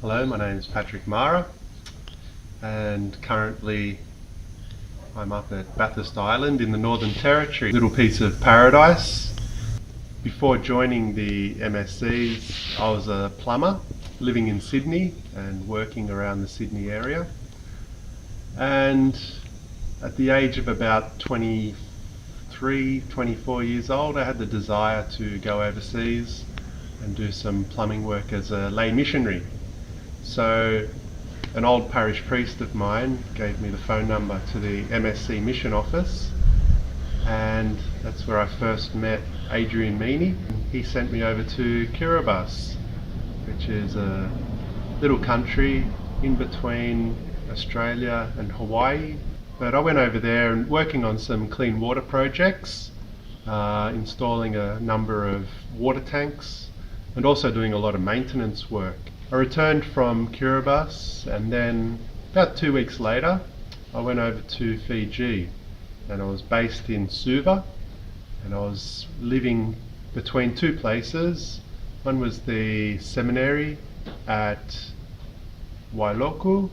Hello, my name is Patrick Mara and currently I'm up at Bathurst Island in the Northern Territory, little piece of paradise. Before joining the MSCs, I was a plumber living in Sydney and working around the Sydney area. And at the age of about 23, 24 years old, I had the desire to go overseas and do some plumbing work as a lay missionary. So an old parish priest of mine gave me the phone number to the MSC mission office, and that's where I first met Adrian Meany. He sent me over to Kiribati, which is a little country in between Australia and Hawaii. But I went over there and working on some clean water projects, installing a number of water tanks and also doing a lot of maintenance work. I returned from Kiribati and then about 2 weeks later I went over to Fiji, and I was based in Suva, and I was living between two places. One was the seminary at Wailoku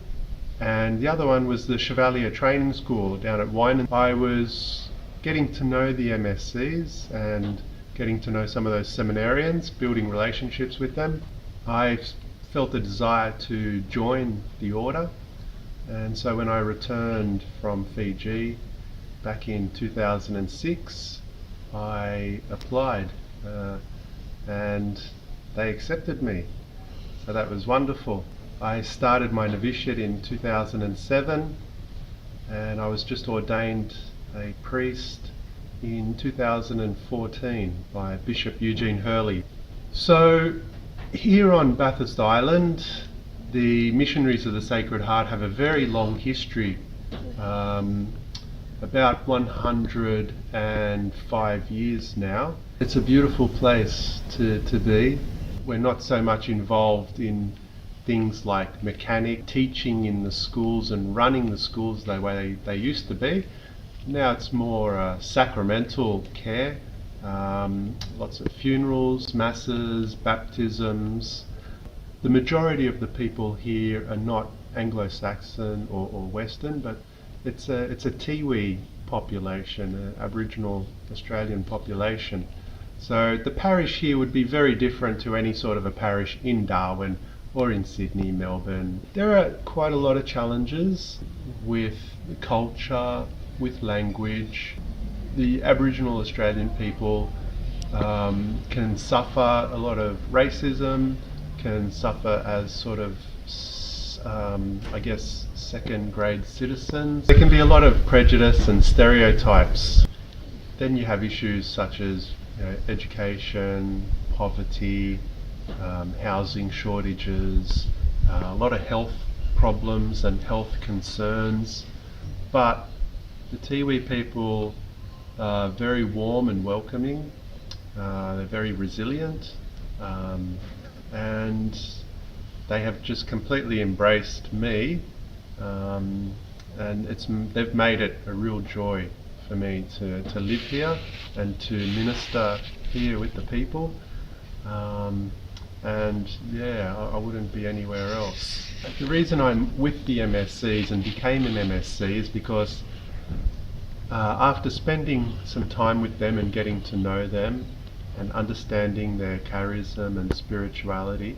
and the other one was the Chevalier Training School down at Wainan. I was getting to know the MSCs and getting to know some of those seminarians, building relationships with them. I felt a desire to join the order, and so when I returned from Fiji back in 2006 I applied and they accepted me, so that was wonderful. I started my novitiate in 2007 and I was just ordained a priest in 2014 by Bishop Eugene Hurley. So here on Bathurst Island, the Missionaries of the Sacred Heart have a very long history, about 105 years now. It's a beautiful place to be. We're not so much involved in things like mechanic teaching in the schools and running the schools the way they used to be. Now it's more sacramental care. Lots of funerals, masses, baptisms. The majority of the people here are not Anglo-Saxon or Western, but it's a Tiwi population, an Aboriginal Australian population. So the parish here would be very different to any sort of a parish in Darwin or in Sydney, Melbourne. There are quite a lot of challenges with culture, with language. The Aboriginal Australian people can suffer a lot of racism, can suffer as sort of, I guess, second-grade citizens. There can be a lot of prejudice and stereotypes. Then you have issues such as education, poverty, housing shortages, a lot of health problems and health concerns. But the Tiwi people are very warm and welcoming. They're very resilient, and they have just completely embraced me, and they've made it a real joy for me to live here and to minister here with the people. And yeah, I wouldn't be anywhere else. The reason I'm with the MSCs and became an MSC is because after spending some time with them and getting to know them and understanding their charism and spirituality,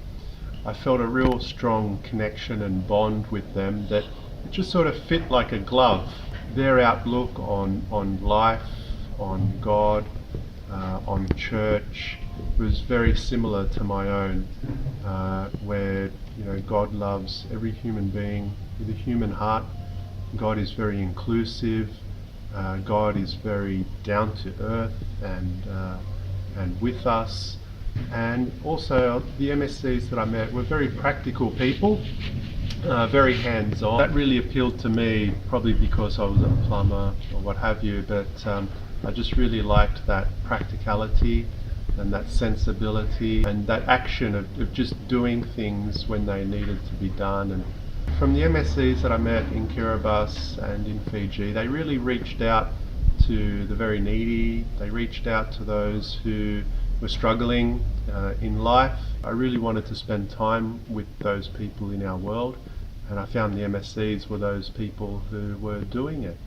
I felt a real strong connection and bond with them that it just sort of fit like a glove. Their outlook on life, on God, on church was very similar to my own, where God loves every human being with a human heart. God is very inclusive. God is very down to earth and with us. And also the MSCs that I met were very practical people, very hands-on. That really appealed to me, probably because I was a plumber or what have you, but I just really liked that practicality and that sensibility and that action of just doing things when they needed to be done. And from the MSCs that I met in Kiribati and in Fiji, they really reached out to the very needy. They reached out to those who were struggling in life. I really wanted to spend time with those people in our world, and I found the MSCs were those people who were doing it.